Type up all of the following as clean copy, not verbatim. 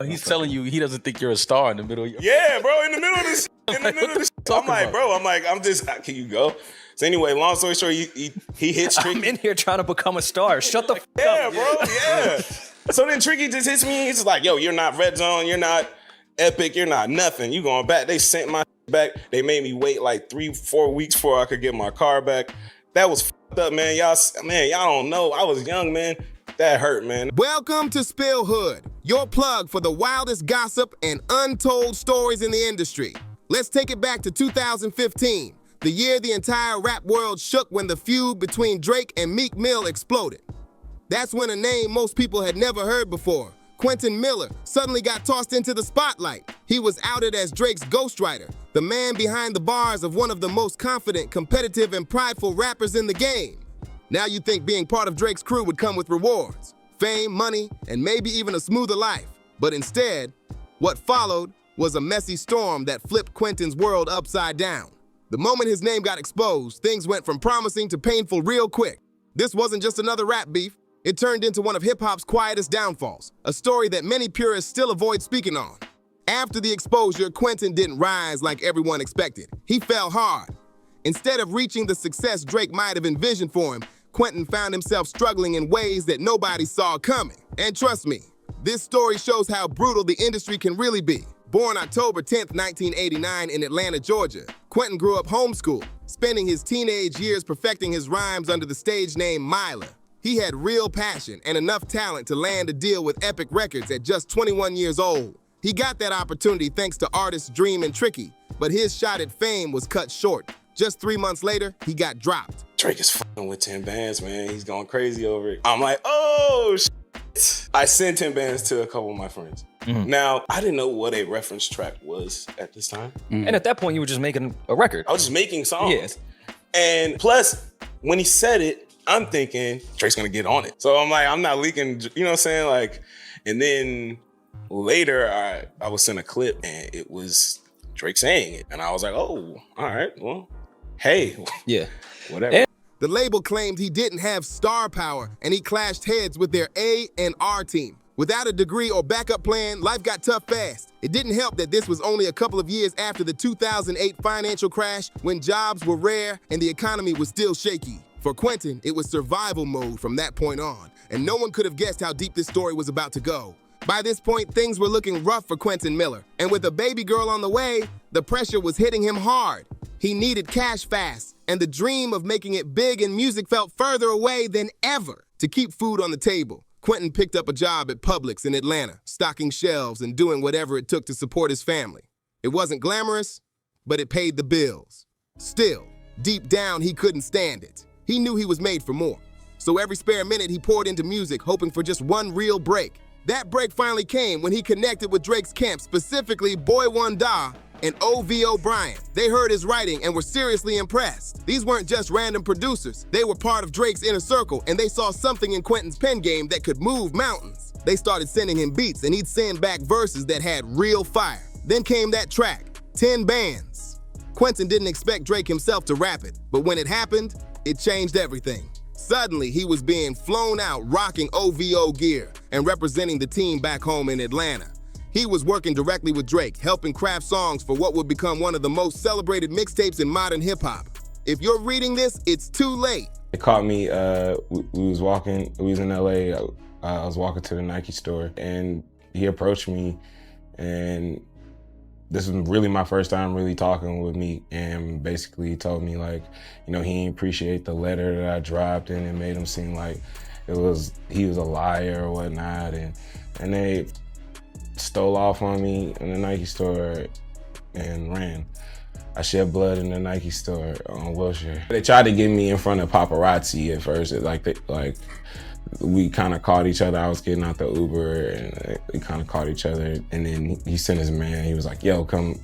He's telling you he doesn't think you're a star in the middle of your... Yeah, bro, in the middle of this. In the middle of this. I'm just, can you go? So anyway, long story short, he hits Tricky. I'm in here trying to become a star. Shut the fuck up. Yeah, bro, yeah. So then Tricky just hits me. He's just like, yo, you're not Red Zone. You're not Epic. You're not nothing. You going back. They sent my back. They made me wait like 3-4 weeks before I could get my car back. That was fucked up, man. Y'all don't know. I was young, man. That hurt, man. Welcome to Spill Hood, your plug for the wildest gossip and untold stories in the industry. Let's take it back to 2015, the year the entire rap world shook when the feud between Drake and Meek Mill exploded. That's when a name most people had never heard before, Quentin Miller, suddenly got tossed into the spotlight. He was outed as Drake's ghostwriter, the man behind the bars of one of the most confident, competitive, and prideful rappers in the game. Now you think being part of Drake's crew would come with rewards, fame, money, and maybe even a smoother life. But instead, what followed was a messy storm that flipped Quentin's world upside down. The moment his name got exposed, things went from promising to painful real quick. This wasn't just another rap beef. It turned into one of hip-hop's quietest downfalls, a story that many purists still avoid speaking on. After the exposure, Quentin didn't rise like everyone expected. He fell hard. Instead of reaching the success Drake might have envisioned for him, Quentin found himself struggling in ways that nobody saw coming. And trust me, this story shows how brutal the industry can really be. Born October 10th, 1989 in Atlanta, Georgia, Quentin grew up homeschooled, spending his teenage years perfecting his rhymes under the stage name Myla. He had real passion and enough talent to land a deal with Epic Records at just 21 years old. He got that opportunity thanks to artists Dream and Tricky, but his shot at fame was cut short. Just 3 months later, he got dropped. Drake is fucking with 10 bands, man. He's going crazy over it. I'm like, oh, shit. I sent 10 bands to a couple of my friends. Mm-hmm. Now, I didn't know what a reference track was at this time. Mm-hmm. And at that point, you were just making a record. I was just making songs. Yes. And plus, when he said it, I'm thinking, Drake's gonna get on it. So I'm like, I'm not leaking, you know what I'm saying? Like, and then later, I was sent a clip and it was Drake saying it. And I was like, oh, all right, well, hey. Yeah. Whatever. The label claimed he didn't have star power and he clashed heads with their A&R team. Without a degree or backup plan, life got tough fast. It didn't help that this was only a couple of years after the 2008 financial crash when jobs were rare and the economy was still shaky. For Quentin, it was survival mode from that point on, and no one could have guessed how deep this story was about to go. By this point, things were looking rough for Quentin Miller, and with a baby girl on the way, the pressure was hitting him hard. He needed cash fast, and the dream of making it big in music felt further away than ever. To keep food on the table, Quentin picked up a job at Publix in Atlanta, stocking shelves and doing whatever it took to support his family. It wasn't glamorous, but it paid the bills. Still, deep down, he couldn't stand it. He knew he was made for more. So every spare minute he poured into music, hoping for just one real break. That break finally came when he connected with Drake's camp, specifically Boy One Da and O.V.O. Bryant. They heard his writing and were seriously impressed. These weren't just random producers. They were part of Drake's inner circle, and they saw something in Quentin's pen game that could move mountains. They started sending him beats, and he'd send back verses that had real fire. Then came that track, 10 Bands. Quentin didn't expect Drake himself to rap it, but when it happened, it changed everything. Suddenly, he was being flown out rocking OVO gear and representing the team back home in Atlanta. He was working directly with Drake, helping craft songs for what would become one of the most celebrated mixtapes in modern hip-hop. If you're reading this, it's too late. It caught me, we was in LA, I was walking to the Nike store, and he approached me, and this was really my first time really talking with me, and basically told me like, you know, he didn't appreciate the letter that I dropped, and it made him seem like he was a liar or whatnot, and they stole off on me in the Nike store and ran. I shed blood in the Nike store on Wilshire. They tried to get me in front of paparazzi at first. We kind of caught each other. I was getting out the Uber and we kind of caught each other. And then he sent his man. He was like, yo, come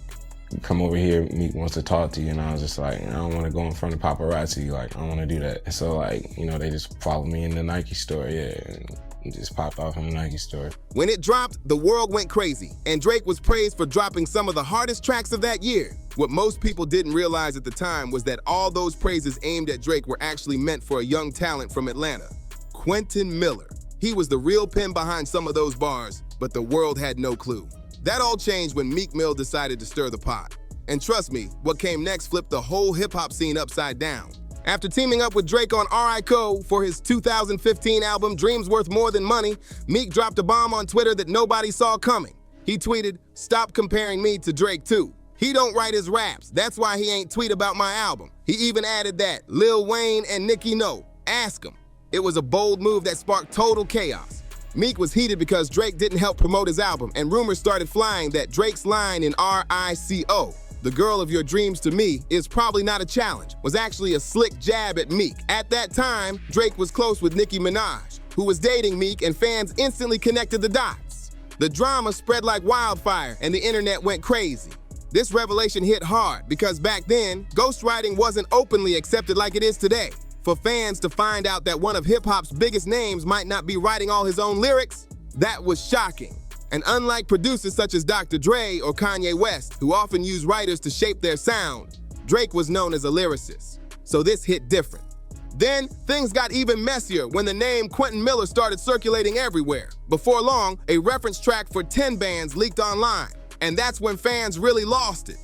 over here. Meek wants to talk to you. And I was just like, I don't want to go in front of paparazzi. Like, I don't want to do that. So like, you know, they just followed me in the Nike store, yeah. And just popped off in the Nike store. When it dropped, the world went crazy. And Drake was praised for dropping some of the hardest tracks of that year. What most people didn't realize at the time was that all those praises aimed at Drake were actually meant for a young talent from Atlanta, Quentin Miller. He was the real pen behind some of those bars, but the world had no clue. That all changed when Meek Mill decided to stir the pot. And trust me, what came next flipped the whole hip-hop scene upside down. After teaming up with Drake on R.I.C.O. for his 2015 album Dreams Worth More Than Money, Meek dropped a bomb on Twitter that nobody saw coming. He tweeted, "Stop comparing me to Drake too. He don't write his raps, that's why he ain't tweet about my album." He even added that Lil Wayne and Nicki know, ask him. It was a bold move that sparked total chaos. Meek was heated because Drake didn't help promote his album, and rumors started flying that Drake's line in R.I.C.O., "The girl of your dreams to me is probably not a challenge," was actually a slick jab at Meek. At that time, Drake was close with Nicki Minaj, who was dating Meek, and fans instantly connected the dots. The drama spread like wildfire, and the internet went crazy. This revelation hit hard because back then, ghostwriting wasn't openly accepted like it is today. For fans to find out that one of hip-hop's biggest names might not be writing all his own lyrics, that was shocking. And unlike producers such as Dr. Dre or Kanye West, who often use writers to shape their sound, Drake was known as a lyricist. So this hit different. Then, things got even messier when the name Quentin Miller started circulating everywhere. Before long, a reference track for 10 bands leaked online, and that's when fans really lost it.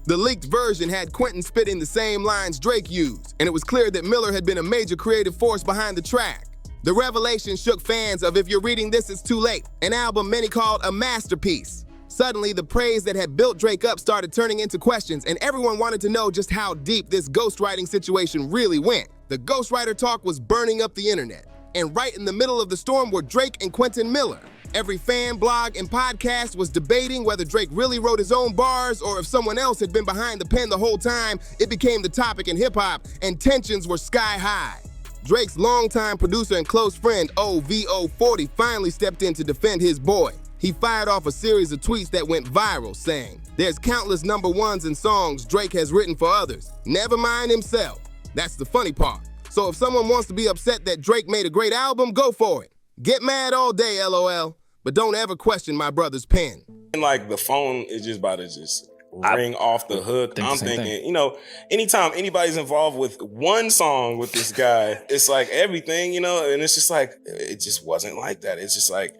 The leaked version had Quentin spitting the same lines Drake used, and it was clear that Miller had been a major creative force behind the track. The revelation shook fans of If You're Reading This, It's Too Late, an album many called a masterpiece. Suddenly, the praise that had built Drake up started turning into questions, and everyone wanted to know just how deep this ghostwriting situation really went. The ghostwriter talk was burning up the internet, and right in the middle of the storm were Drake and Quentin Miller. Every fan, blog, and podcast was debating whether Drake really wrote his own bars or if someone else had been behind the pen the whole time. It became the topic in hip-hop, and tensions were sky high. Drake's longtime producer and close friend, OVO40, finally stepped in to defend his boy. He fired off a series of tweets that went viral, saying, "There's countless number ones and songs Drake has written for others, never mind himself." That's the funny part. So if someone wants to be upset that Drake made a great album, go for it. Get mad all day, LOL, but don't ever question my brother's pen. And like the phone is just about to just ring off the hook. I'm thinking, you know, anytime anybody's involved with one song with this guy, it's like everything, you know, and it's just like, it just wasn't like that. It's just like,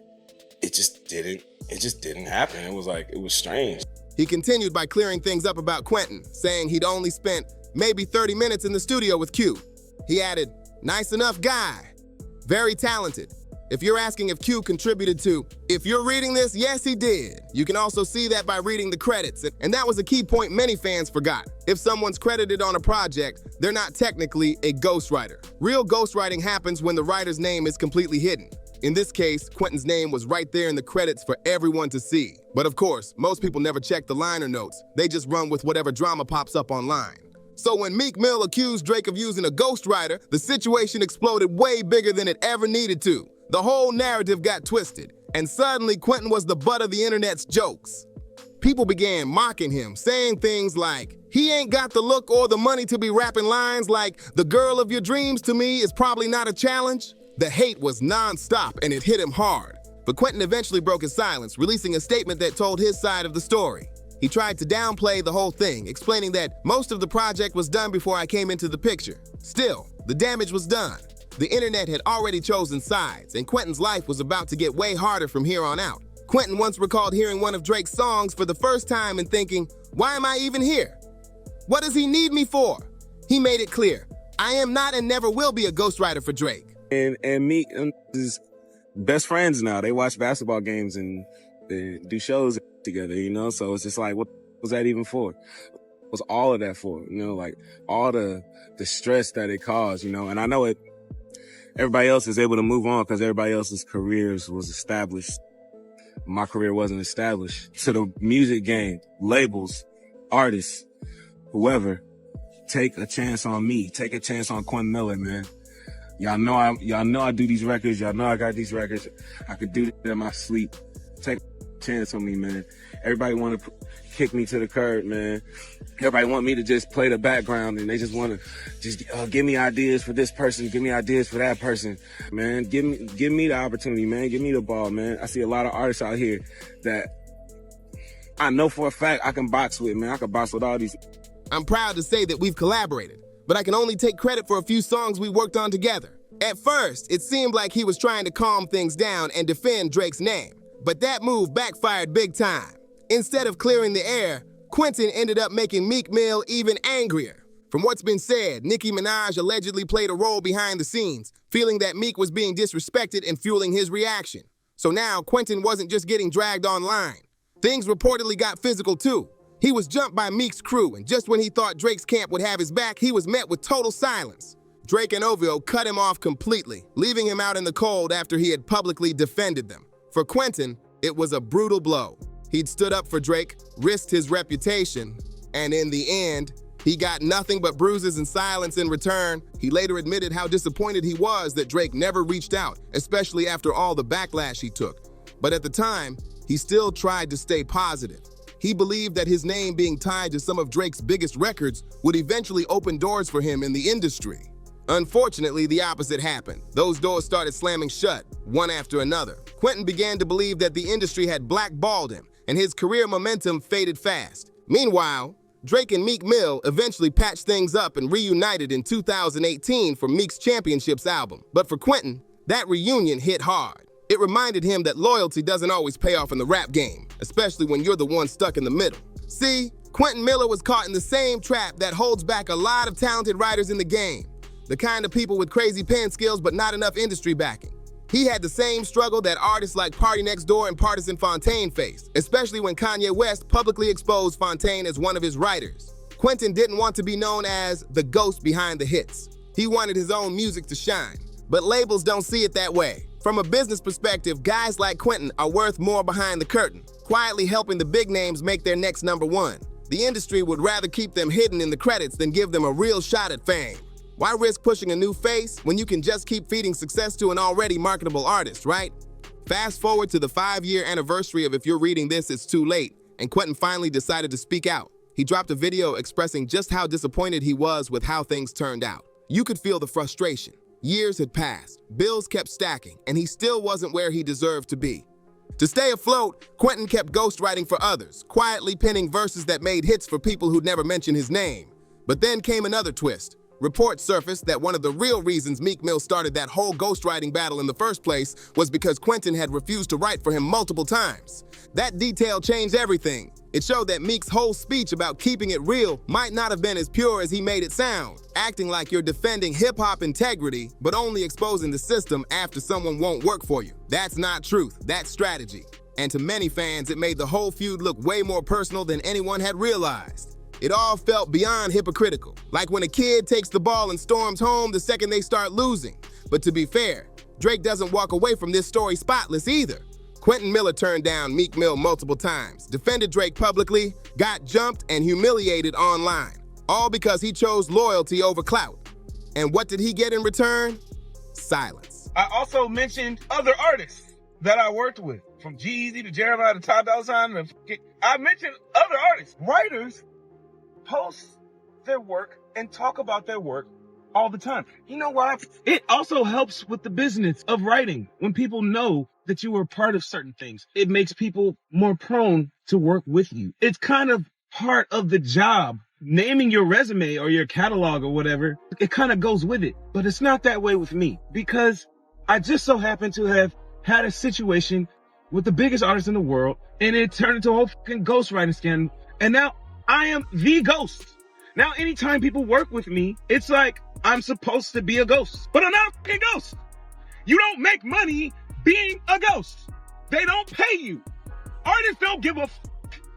it just didn't happen. It was strange. He continued by clearing things up about Quentin, saying he'd only spent maybe 30 minutes in the studio with Q. He added, "Nice enough guy, very talented." If you're asking if Q contributed to If You're Reading This, yes, he did. You can also see that by reading the credits, and that was a key point many fans forgot. If someone's credited on a project, they're not technically a ghostwriter. Real ghostwriting happens when the writer's name is completely hidden. In this case, Quentin's name was right there in the credits for everyone to see. But of course, most people never check the liner notes. They just run with whatever drama pops up online. So when Meek Mill accused Drake of using a ghostwriter, the situation exploded way bigger than it ever needed to. The whole narrative got twisted, and suddenly Quentin was the butt of the internet's jokes. People began mocking him, saying things like, he ain't got the look or the money to be rapping lines like, "The girl of your dreams to me is probably not a challenge." The hate was non-stop, and it hit him hard. But Quentin eventually broke his silence, releasing a statement that told his side of the story. He tried to downplay the whole thing, explaining that most of the project was done before I came into the picture. Still, the damage was done. The internet had already chosen sides, and Quentin's life was about to get way harder from here on out. Quentin once recalled hearing one of Drake's songs for the first time and thinking, "Why am I even here? What does he need me for?" He made it clear, "I am not and never will be a ghostwriter for Drake." And Meek is best friends now. They watch basketball games and they do shows together, you know? So it's just like, what was that even for? What was all of that for? You know, like all the stress that it caused, you know? And I know everybody else is able to move on because everybody else's careers was established. My career wasn't established. To the music game, labels, artists, whoever, take a chance on me. Take a chance on Quentin Miller, man. Y'all know I do these records. Y'all know I got these records. I could do that in my sleep. Take a chance on me, man. Everybody want to kick me to the curb, man. Everybody want me to just play the background, and they just want to just give me ideas for this person, give me ideas for that person, man. Give me the opportunity, man. Give me the ball, man. I see a lot of artists out here that I know for a fact I can box with, man. I can box with all these. I'm proud to say that we've collaborated, but I can only take credit for a few songs we worked on together. At first, it seemed like he was trying to calm things down and defend Drake's name. But that move backfired big time. Instead of clearing the air, Quentin ended up making Meek Mill even angrier. From what's been said, Nicki Minaj allegedly played a role behind the scenes, feeling that Meek was being disrespected and fueling his reaction. So now, Quentin wasn't just getting dragged online. Things reportedly got physical too. He was jumped by Meek's crew, and just when he thought Drake's camp would have his back, he was met with total silence. Drake and OVO cut him off completely, leaving him out in the cold after he had publicly defended them. For Quentin, it was a brutal blow. He'd stood up for Drake, risked his reputation, and in the end, he got nothing but bruises and silence in return. He later admitted how disappointed he was that Drake never reached out, especially after all the backlash he took. But at the time, he still tried to stay positive. He believed that his name being tied to some of Drake's biggest records would eventually open doors for him in the industry. Unfortunately, the opposite happened. Those doors started slamming shut, one after another. Quentin began to believe that the industry had blackballed him, and his career momentum faded fast. Meanwhile, Drake and Meek Mill eventually patched things up and reunited in 2018 for Meek's Championships album. But for Quentin, that reunion hit hard. It reminded him that loyalty doesn't always pay off in the rap game, especially when you're the one stuck in the middle. See, Quentin Miller was caught in the same trap that holds back a lot of talented writers in the game. The kind of people with crazy pen skills but not enough industry backing. He had the same struggle that artists like Party Next Door and Partisan Fontaine faced, especially when Kanye West publicly exposed Fontaine as one of his writers. Quentin didn't want to be known as the ghost behind the hits. He wanted his own music to shine, but labels don't see it that way. From a business perspective, guys like Quentin are worth more behind the curtain, quietly helping the big names make their next #1. The industry would rather keep them hidden in the credits than give them a real shot at fame. Why risk pushing a new face when you can just keep feeding success to an already marketable artist, right? Fast forward to the 5-year anniversary of If You're Reading This, It's Too Late, and Quentin finally decided to speak out. He dropped a video expressing just how disappointed he was with how things turned out. You could feel the frustration. Years had passed, bills kept stacking, and he still wasn't where he deserved to be. To stay afloat, Quentin kept ghostwriting for others, quietly penning verses that made hits for people who'd never mentioned his name. But then came another twist. Reports surfaced that one of the real reasons Meek Mill started that whole ghostwriting battle in the first place was because Quentin had refused to write for him multiple times. That detail changed everything. It showed that Meek's whole speech about keeping it real might not have been as pure as he made it sound, acting like you're defending hip-hop integrity, but only exposing the system after someone won't work for you. That's not truth, that's strategy. And to many fans, it made the whole feud look way more personal than anyone had realized. It all felt beyond hypocritical, like when a kid takes the ball and storms home the second they start losing. But to be fair, Drake doesn't walk away from this story spotless either. Quentin Miller turned down Meek Mill multiple times, defended Drake publicly, got jumped and humiliated online, all because he chose loyalty over clout. And what did he get in return? Silence. I also mentioned other artists that I worked with, from Jeezy to Jeremiah to Ty Dolla $ign. I mentioned other artists, writers, post their work and talk about their work all the time. You know why? It also helps with the business of writing. When people know that you were part of certain things, it makes people more prone to work with you. It's kind of part of the job. Naming your resume or your catalog or whatever, it kind of goes with it. But it's not that way with me, because I just so happen to have had a situation with the biggest artist in the world, and it turned into a whole fucking ghostwriting scandal. And now I am the ghost. Now, anytime people work with me, it's like I'm supposed to be a ghost, but I'm not a fucking ghost. You don't make money being a ghost. They don't pay you. Artists don't give a f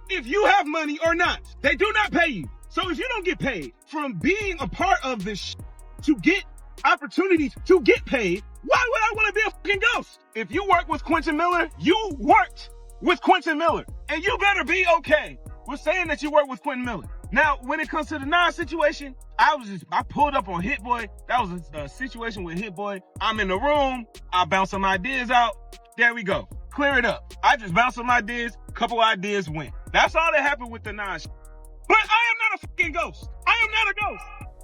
if you have money or not. They do not pay you. So if you don't get paid from being a part of this to get opportunities to get paid, why would I want to be a fucking ghost? If you work with Quentin Miller, you worked with Quentin Miller, and you better be okay with saying that you work with Quentin Miller. Now, when it comes to the Nas situation, I pulled up on Hit Boy. That was a situation with Hit Boy. I'm in the room, I bounce some ideas out. There we go. Clear it up. I just bounced some ideas, couple ideas went. That's all that happened with the Nas. But I am not a fucking ghost. I am not a ghost.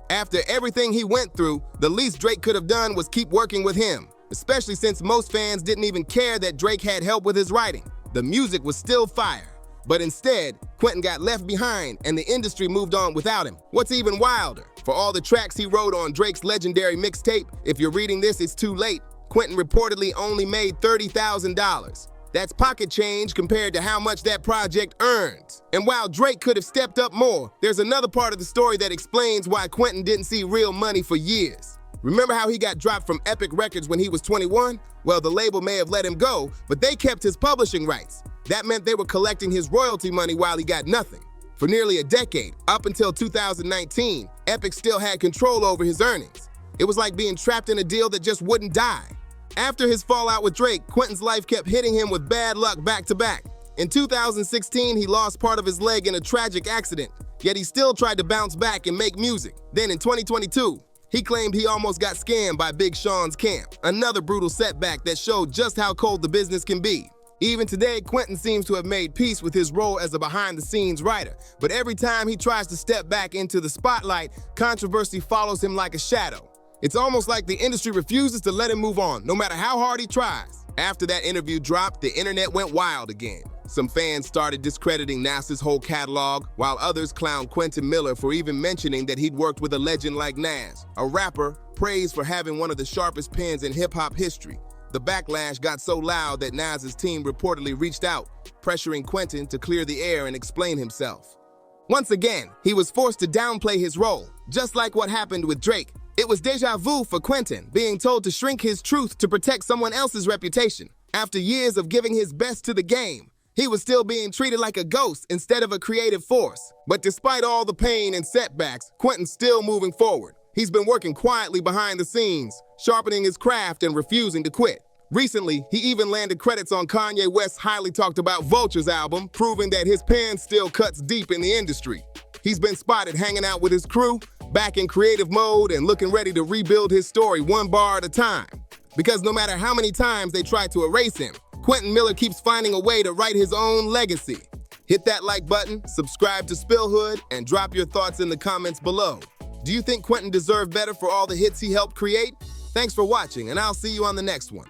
After everything he went through, the least Drake could have done was keep working with him, especially since most fans didn't even care that Drake had help with his writing. The music was still fire. But instead, Quentin got left behind and the industry moved on without him. What's even wilder, for all the tracks he wrote on Drake's legendary mixtape, If You're Reading This, It's Too Late, Quentin reportedly only made $30,000. That's pocket change compared to how much that project earns. And while Drake could have stepped up more, there's another part of the story that explains why Quentin didn't see real money for years. Remember how he got dropped from Epic Records when he was 21? Well, the label may have let him go, but they kept his publishing rights. That meant they were collecting his royalty money while he got nothing. For nearly a decade, up until 2019, Epic still had control over his earnings. It was like being trapped in a deal that just wouldn't die. After his fallout with Drake, Quentin's life kept hitting him with bad luck back to back. In 2016, he lost part of his leg in a tragic accident, yet he still tried to bounce back and make music. Then in 2022, he claimed he almost got scammed by Big Sean's camp, another brutal setback that showed just how cold the business can be. Even today, Quentin seems to have made peace with his role as a behind-the-scenes writer, but every time he tries to step back into the spotlight, controversy follows him like a shadow. It's almost like the industry refuses to let him move on, no matter how hard he tries. After that interview dropped, the internet went wild again. Some fans started discrediting Nas's whole catalog, while others clowned Quentin Miller for even mentioning that he'd worked with a legend like Nas, a rapper praised for having one of the sharpest pens in hip-hop history. The backlash got so loud that Nas's team reportedly reached out, pressuring Quentin to clear the air and explain himself. Once again, he was forced to downplay his role, just like what happened with Drake. It was déjà vu for Quentin, being told to shrink his truth to protect someone else's reputation. After years of giving his best to the game, he was still being treated like a ghost instead of a creative force. But despite all the pain and setbacks, Quentin's still moving forward. He's been working quietly behind the scenes, sharpening his craft and refusing to quit. Recently, he even landed credits on Kanye West's highly talked about Vultures album, proving that his pen still cuts deep in the industry. He's been spotted hanging out with his crew, back in creative mode and looking ready to rebuild his story one bar at a time. Because no matter how many times they try to erase him, Quentin Miller keeps finding a way to write his own legacy. Hit that like button, subscribe to Spillhood, and drop your thoughts in the comments below. Do you think Quentin deserved better for all the hits he helped create? Thanks for watching, and I'll see you on the next one.